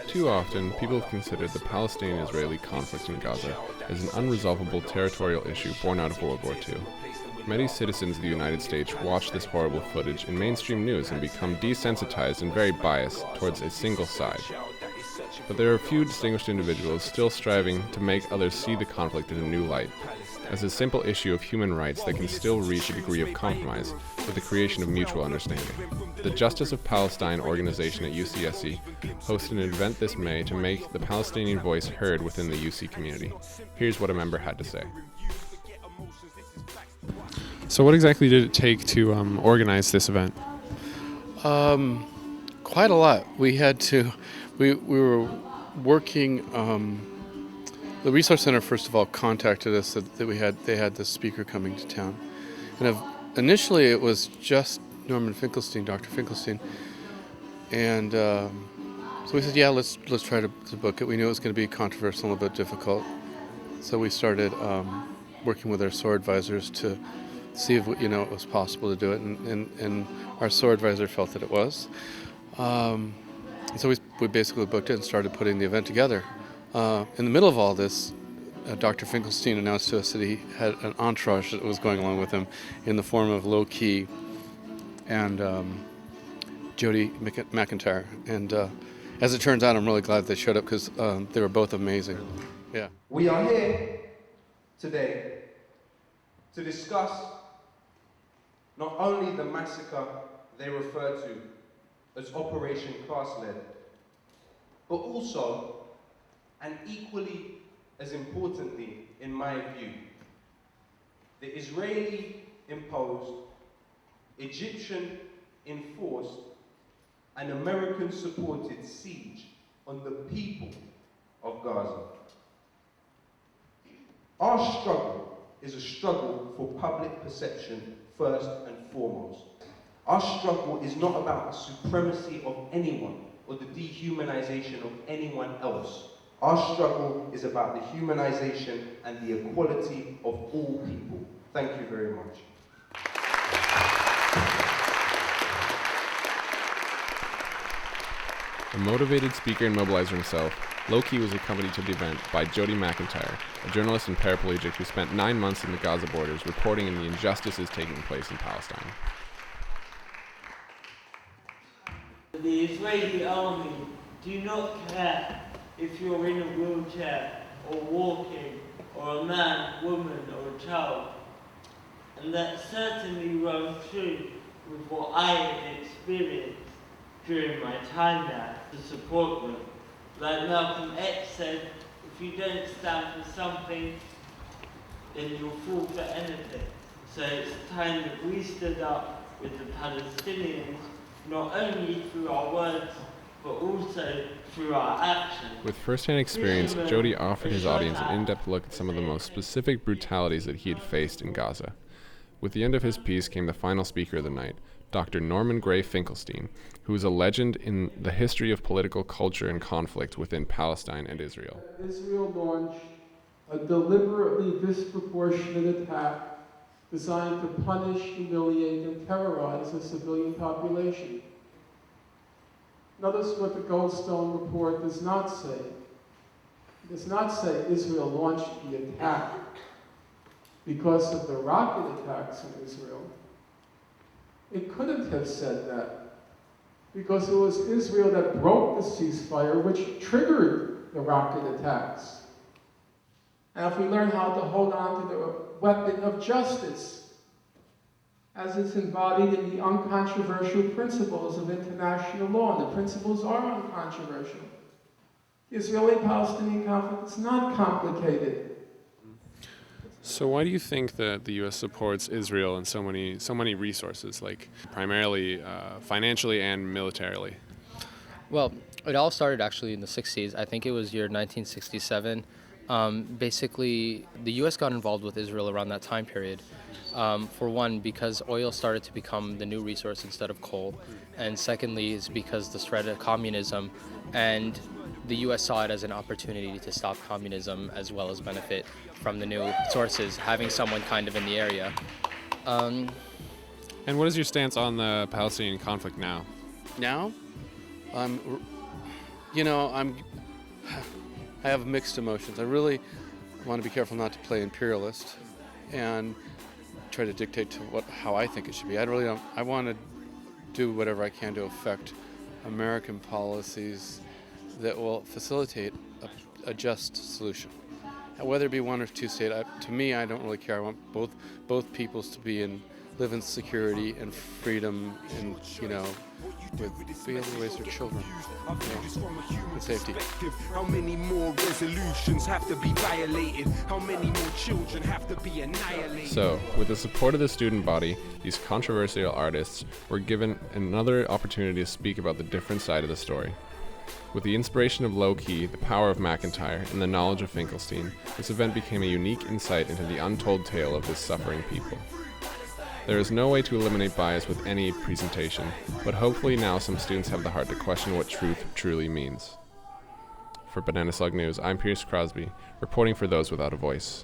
Too often, people have considered the Palestinian-Israeli conflict in Gaza as an unresolvable territorial issue born out of World War II. Many citizens of the United States watch this horrible footage in mainstream news and become desensitized and very biased towards a single side. But there are a few distinguished individuals still striving to make others see the conflict in a new light, as a simple issue of human rights that can still reach a degree of compromise with the creation of mutual understanding. The Justice of Palestine organization at UCSC hosted an event this May to make the Palestinian voice heard within the UC community. Here's what a member had to say. So what exactly did it take to organize this event? Quite a lot. We were working. The Resource Center, first of all, contacted us that they had this speaker coming to town, and initially it was just Dr. Finkelstein, and so we said, yeah, let's try to book it. We knew it was going to be controversial and a little bit difficult, so we started working with our SOAR advisors to see if it was possible to do it, and our SOAR advisor felt that it was. So we basically booked it and started putting the event together. In the middle of all this, Dr. Finkelstein announced to us that he had an entourage that was going along with him in the form of Lowkey and Jody Macentire. And as it turns out, I'm really glad they showed up because they were both amazing. Yeah. We are here today to discuss not only the massacre they refer to as Operation Cast-Led, but also, and equally as importantly, in my view, the Israeli-imposed, Egyptian-enforced, and American-supported siege on the people of Gaza. Our struggle is a struggle for public perception first and foremost. Our struggle is not about the supremacy of anyone or the dehumanization of anyone else. Our struggle is about the humanization and the equality of all people. Thank you very much. A motivated speaker and mobilizer himself, Lowkey was accompanied to the event by Jody Macentire, a journalist and paraplegic who spent 9 months in the Gaza borders reporting on the injustices taking place in Palestine. The Israeli army do not care if you're in a wheelchair or walking, or a man, woman, or a child. And that certainly rang true with what I had experienced during my time there to support them. Like Malcolm X said, if you don't stand for something, then you'll fall for anything. So it's time that we stood up with the Palestinians, not only through our words, but also through our actions. With first-hand experience, Jody offered his audience an in-depth look at some of the most specific brutalities that he had faced in Gaza. With the end of his piece came the final speaker of the night, Dr. Norman Gray Finkelstein, who is a legend in the history of political culture and conflict within Palestine and Israel. Israel launched a deliberately disproportionate attack designed to punish, humiliate, and terrorize a civilian population. Notice what the Goldstone report does not say. It does not say Israel launched the attack because of the rocket attacks in Israel. It couldn't have said that because it was Israel that broke the ceasefire, which triggered the rocket attacks. And if we learn how to hold on to the weapon of justice, as it's embodied in the uncontroversial principles of international law, and the principles are uncontroversial. The Israeli-Palestinian conflict is not complicated. So why do you think that the U.S. supports Israel in so many resources, like primarily financially and militarily? Well, it all started actually in the 60s. I think it was year 1967. Basically, the U.S. got involved with Israel around that time period. For one, because oil started to become the new resource instead of coal. And secondly, is because the spread of communism, and the U.S. saw it as an opportunity to stop communism as well as benefit from the new sources, having someone kind of in the area. And what is your stance on the Palestinian conflict now? Now, I have mixed emotions. I really want to be careful not to play imperialist and try to dictate to how I think it should be. I want to do whatever I can to affect American policies that will facilitate a just solution. Whether it be one or two state, to me, I don't really care. I want both peoples to live in security and freedom, and be able to raise their children with safety. How many more resolutions have to be violated? How many more children have to be annihilated? So, with the support of the student body, these controversial artists were given another opportunity to speak about the different side of the story. With the inspiration of Lowkey, the power of Macentire, and the knowledge of Finkelstein, this event became a unique insight into the untold tale of this suffering people. There is no way to eliminate bias with any presentation, but hopefully now some students have the heart to question what truth truly means. For Banana Slug News, I'm Crosby, reporting for Those Without a Voice.